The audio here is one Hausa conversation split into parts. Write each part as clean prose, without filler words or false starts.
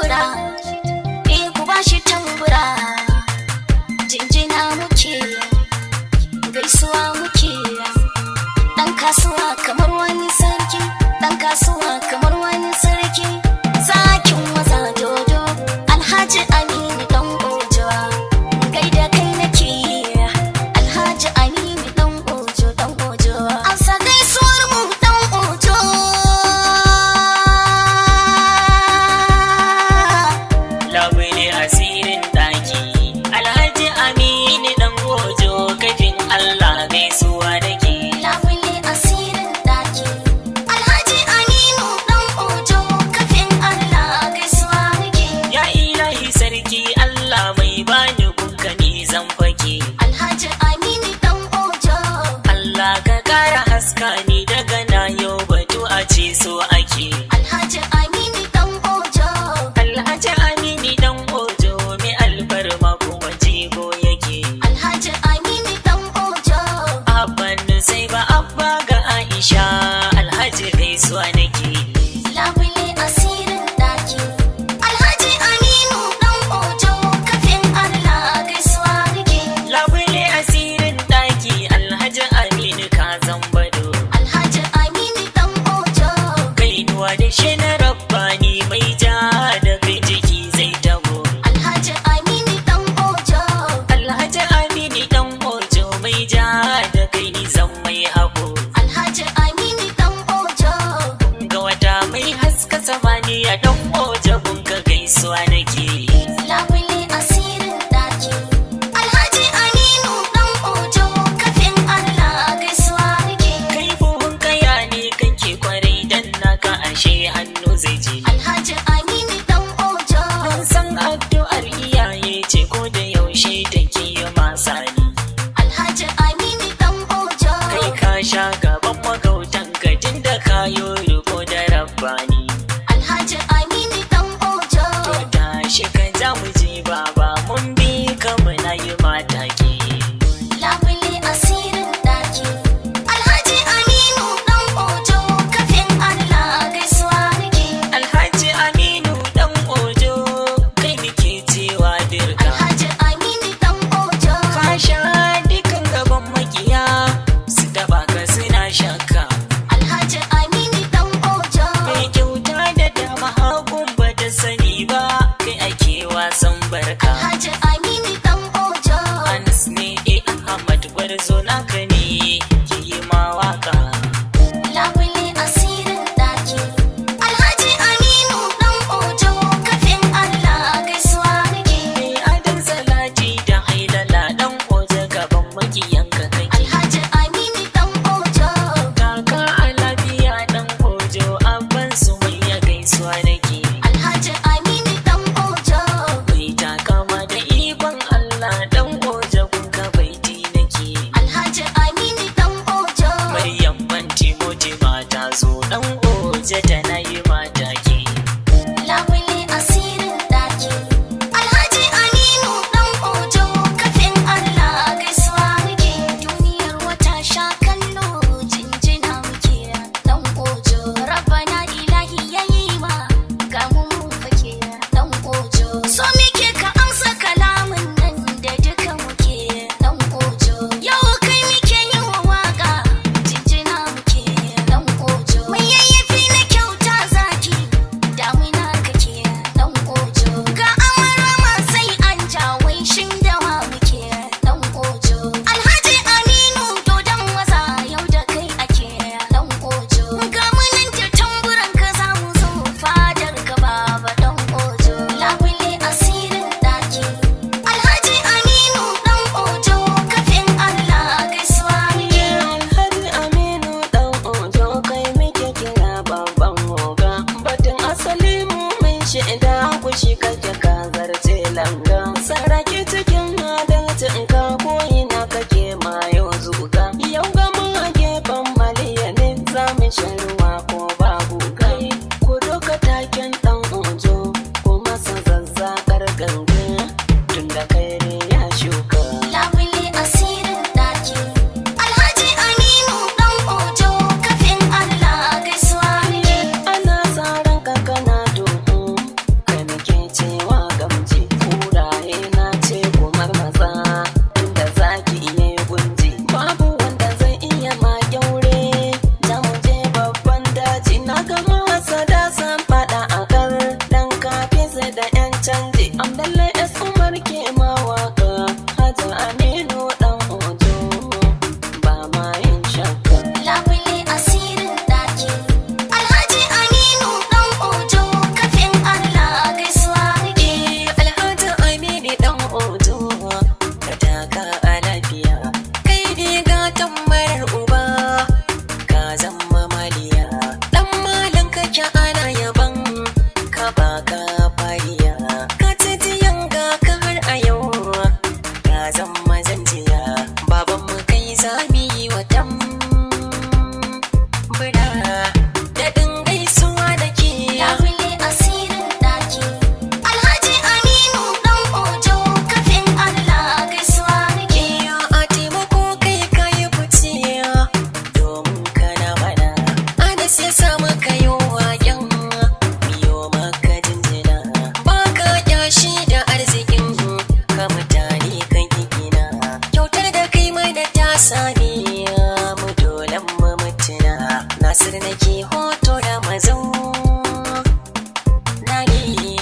tambura, ku bashi tambura. Jinjina muke, gaisuwa muke. Dan kasuwa kamar wani sarki, dan kasuwa kamar wani sarki. Zakin maza dodo, Alhaji Aminu dan Ojo. Gaida kai nake yi, Alhaji Aminu dan Ojo, dan Ojo. Amsa gaisuwar mu dan Ojo. Labule asirin daki, Alhaji Aminu dan Ojo, kafin Allah gaisuwa dake. Labule asirin daki, Alhaji Aminu dan Ojo, kafin Allah gaisuwa nake. Ya ilahi sarki Allah mai bani kunkani zan fake. Alhaji Aminu dan Ojo. Allah ka kara haska ni daga na yau batu a ce so ake. Alhaji Aminu dan Ojo. Alhaji Aminu dan Ojo mai alfarma kuma jigo yake. Alhaji Aminu dan Ojo. Abban sai ba abba ga Aisha, Alhaji gaisuwa nake. Labule asirin daki, Alhaji Aminu dan Ojo, kafin Allah gaisuwa nake. Labule asirin daki, Alhaji Aminu ka zambado. Alhaji Aminu dan Ojo. Kainuwa da shi na rabbani mai ja da kai jiki zai tabo. Alhaji Aminu dan Ojo. Alhaji Aminu dan Ojo mai ja da kai ni zan mai hako. Alhaji Aminu dan Ojo. Ga wata mai haska samaniya dan Ojo kun ka gaisuwa nake. Labule asirin daki, Alhaji Aminu dan Ojo, kafin Allah gaisuwa nake. Kai buhun kaya ne kake kwarai dan naka ashe hannu zai je. Alhaji Aminu dan Ojo. Don san addu'ar iyaye ce ko da yaushe take yi masa ni. Alhaji Aminu dan Ojo. Kai ka sha gaban magautan ka tun da kayo riko da rabbani. Alhaji Aminu dan Ojo. To tashi ka za mu je baba mun bi ka muna yi mataki. Labule asirin daki, Alhaji Aminu dan Ojo, kafin Allah gaisuwa nake. Alhaji Aminu dan Ojo kai nake cewa dirka. Alhaji Aminu dan Ojo. Ka sha dukan gaban makiya su taba ka suna shakka. Alhaji Aminu dan Ojo. Mai kyauta da dama hagun ba ta sani ba kai ake wasan barka. Alhaji Aminu dan Ojo. Anas ne Ahmad gwarzo naka ne ke yi ma waka. Labule asirin daki, Alhaji Aminu dan Ojo, kafin Allah gaisuwa nake. Mai adon salati da hailala dan Ojo gaban makiyanka kake. Alhaji Aminu dan Ojo. Kaka a lafiya dan Ojo abban su mai ya gaisuwa nake. Alhaji Aminu dan Ojo. Mai takama da ikon Allah dan Ojo kun ka baiti nake. Alhaji Aminu dan Ojo. Maryam ban Timoti mata zo dan Ojo tana yi mataki. Labule asirin daki, Alhaji Aminu dan Ojo, kafin Allah gaisuwa nake. Duniyar wata sha kallo, jinjina muke dan Ojo. Rabbana ilahi yayi ma, ga mu mun fake dan Ojo. So muke ka amsa kalamin nan da duka muke dan Ojo. Yau kai muke yin waka, jinjina muke dan Ojo. Mai yayyafi na kyauta ɗauki hoto da mazo na yi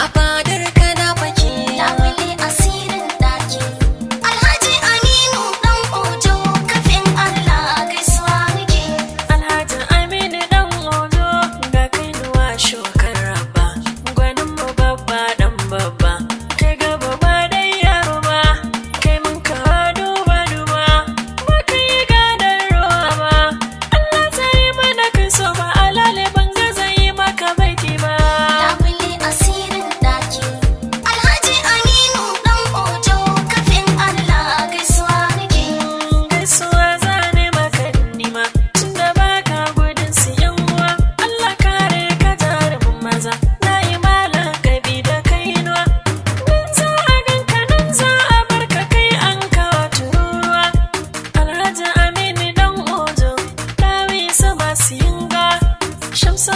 a fadar ka na fake labule asirin daki Alhaji Aminu dan Ojo kafin Allah gaisuwa muke Alhaji Aminu dan Ojo ga kainuwa shokar rabba gwanin mu babba dan babba kai gaba ba dai yaro ba kai mun ka duba duba ba kai gadar ruwa ba Allah zai mana kai so ba alale ban ga zai maka baiti ba labule asirin daki Alhaji Aminu dan Ojo kafin Allah gaisuwa muke gaisuwa zane maka nima tunda baka gudun siyan uwa Allah kare ka jarumin maza na yi malakabi da kainuwa nan za a ganka nan za a barka kai an kawo tururuwa Alhaji Aminu dan Ojo dawi sama siyinga Shamsu